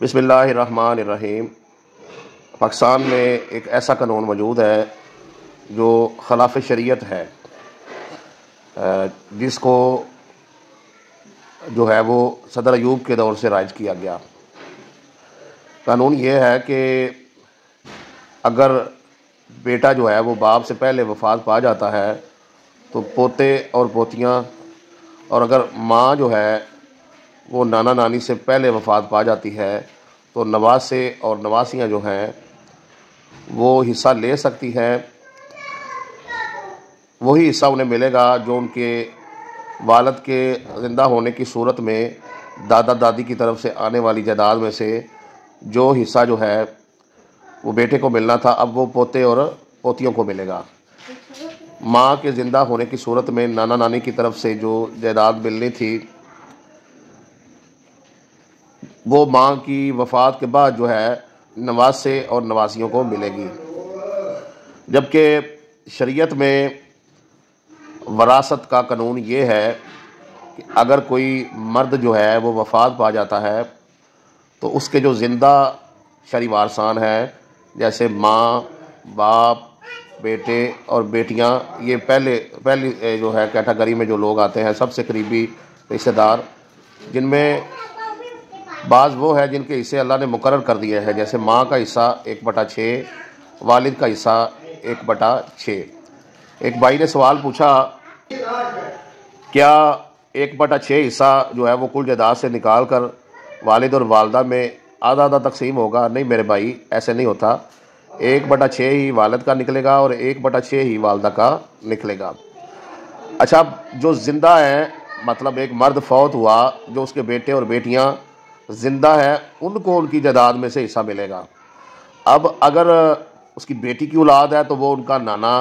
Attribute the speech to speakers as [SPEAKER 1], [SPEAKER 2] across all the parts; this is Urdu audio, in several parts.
[SPEAKER 1] بسم اللہ الرحمن الرحیم۔ پاکستان میں ایک ایسا قانون موجود ہے جو خلاف شریعت ہے، جس کو جو ہے وہ صدر ایوب کے دور سے رائج کیا گیا۔ قانون یہ ہے کہ اگر بیٹا جو ہے وہ باپ سے پہلے وفات پا جاتا ہے تو پوتے اور پوتیاں، اور اگر ماں جو ہے وہ نانا نانی سے پہلے وفات پا جاتی ہے تو نواسے اور نواسیاں جو ہیں وہ حصہ لے سکتی ہیں۔ وہی حصہ انہیں ملے گا جو ان کے والد کے زندہ ہونے کی صورت میں دادا دادی کی طرف سے آنے والی جائیداد میں سے جو حصہ جو ہے وہ بیٹے کو ملنا تھا، اب وہ پوتے اور پوتیوں کو ملے گا۔ ماں کے زندہ ہونے کی صورت میں نانا نانی کی طرف سے جو جائیداد ملنی تھی وہ ماں کی وفات کے بعد جو ہے نواسے اور نواسیوں کو ملے گی۔ جبکہ شریعت میں وراثت کا قانون یہ ہے کہ اگر کوئی مرد جو ہے وہ وفات پا جاتا ہے تو اس کے جو زندہ شرعی وارثان ہیں، جیسے ماں، باپ، بیٹے اور بیٹیاں، یہ پہلی جو ہے کیٹیگری میں جو لوگ آتے ہیں، سب سے قریبی رشتہ دار، جن میں بعض وہ ہے جن کے حصے اللہ نے مقرر کر دیے ہیں، جیسے ماں کا حصہ 1/6، والد کا حصہ 1/6۔ ایک بھائی نے سوال پوچھا کیا 1/6 حصہ جو ہے وہ کل جائیداد سے نکال کر والد اور والدہ میں آدھا آدھا تقسیم ہوگا؟ نہیں میرے بھائی، ایسے نہیں ہوتا۔ 1/6 ہی والد کا نکلے گا اور 1/6 ہی والدہ کا نکلے گا۔ اچھا، جو زندہ ہیں، مطلب ایک مرد فوت ہوا، جو اس کے بیٹے اور بیٹیاں زندہ ہیں، ان کو ان کی جائیداد میں سے حصہ ملے گا۔ اب اگر اس کی بیٹی کی اولاد ہے تو وہ ان کا نانا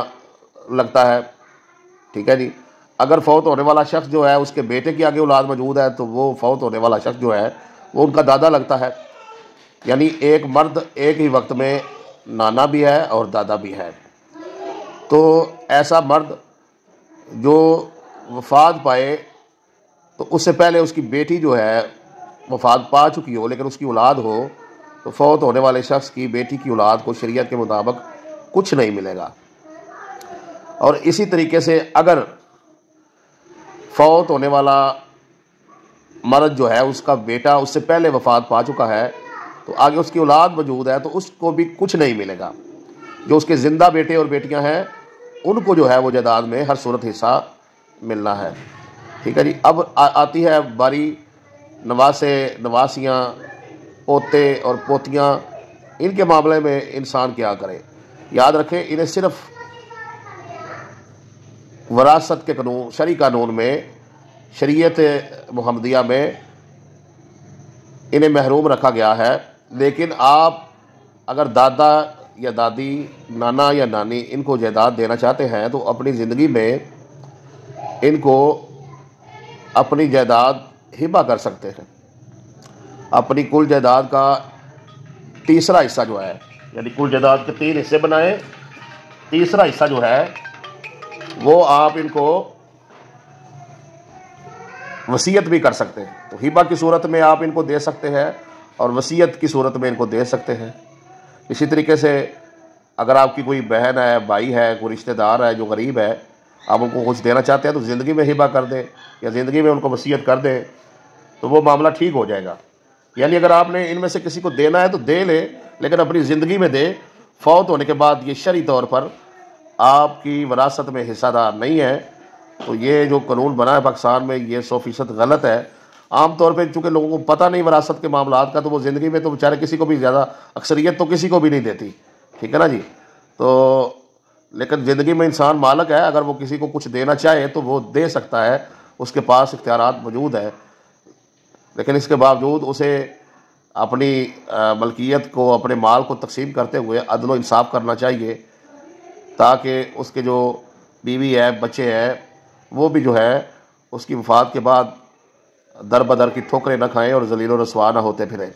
[SPEAKER 1] لگتا ہے، ٹھیک ہے جی۔ اگر فوت ہونے والا شخص جو ہے اس کے بیٹے کی آگے اولاد موجود ہے تو وہ فوت ہونے والا شخص جو ہے وہ ان کا دادا لگتا ہے۔ یعنی ایک مرد ایک ہی وقت میں نانا بھی ہے اور دادا بھی ہے۔ تو ایسا مرد جو وفات پائے تو اس سے پہلے اس کی بیٹی جو ہے وفات پا چکی ہو لیکن اس کی اولاد ہو تو فوت ہونے والے شخص کی بیٹی کی اولاد کو شریعت کے مطابق کچھ نہیں ملے گا۔ اور اسی طریقے سے اگر فوت ہونے والا مرد جو ہے اس کا بیٹا اس سے پہلے وفات پا چکا ہے تو آگے اس کی اولاد موجود ہے تو اس کو بھی کچھ نہیں ملے گا۔ جو اس کے زندہ بیٹے اور بیٹیاں ہیں ان کو جو ہے وہ جائیداد میں ہر صورت حصہ ملنا ہے، ٹھیک ہے جی۔ اب آتی ہے باری نواسے، نواسیاں، پوتے اور پوتیاں، ان کے معاملے میں انسان کیا کرے؟ یاد رکھیں، انہیں صرف وراثت کے قانون، شرعی قانون میں، شریعت محمدیہ میں انہیں محروم رکھا گیا ہے۔ لیکن آپ اگر دادا یا دادی، نانا یا نانی ان کو جائیداد دینا چاہتے ہیں تو اپنی زندگی میں ان کو اپنی جائیداد ہبہ کر سکتے ہیں۔ اپنی کل جائیداد کا تیسرا حصہ جو ہے، یعنی کل جائیداد کے 3 حصے بنائیں، تیسرا حصہ جو ہے وہ آپ ان کو وصیت بھی کر سکتے ہیں۔ تو ہبہ کی صورت میں آپ ان کو دے سکتے ہیں اور وصیت کی صورت میں ان کو دے سکتے ہیں۔ اسی طریقے سے اگر آپ کی کوئی بہن ہے، بھائی ہے، کوئی رشتہ دار ہے جو غریب ہے، آپ ان کو کچھ دینا چاہتے ہیں تو زندگی میں ہبہ کر دیں یا زندگی میں ان کو وصیت کر دیں تو وہ معاملہ ٹھیک ہو جائے گا۔ یعنی اگر آپ نے ان میں سے کسی کو دینا ہے تو دے لے، لیکن اپنی زندگی میں دے۔ فوت ہونے کے بعد یہ شرعی طور پر آپ کی وراثت میں حصہ دار نہیں ہے۔ تو یہ جو قانون بنا ہے پاکستان میں یہ 100% غلط ہے۔ عام طور پہ چونکہ لوگوں کو پتہ نہیں وراثت کے معاملات کا تو وہ زندگی میں تو بیچارے کسی کو بھی زیادہ، اکثریت تو کسی کو بھی نہیں دیتی، ٹھیک ہے نا جی۔ تو لیکن زندگی میں انسان مالک ہے، اگر وہ کسی کو کچھ دینا چاہے تو وہ دے سکتا ہے، اس کے پاس اختیارات موجود ہے۔ لیکن اس کے باوجود اسے اپنی ملکیت کو، اپنے مال کو تقسیم کرتے ہوئے عدل و انصاف کرنا چاہیے، تاکہ اس کے جو بیوی ہے، بچے ہیں، وہ بھی جو ہے اس کی وفات کے بعد در بدر کی ٹھوکریں نہ کھائیں اور ذلیل و رسوا نہ ہوتے پھریں۔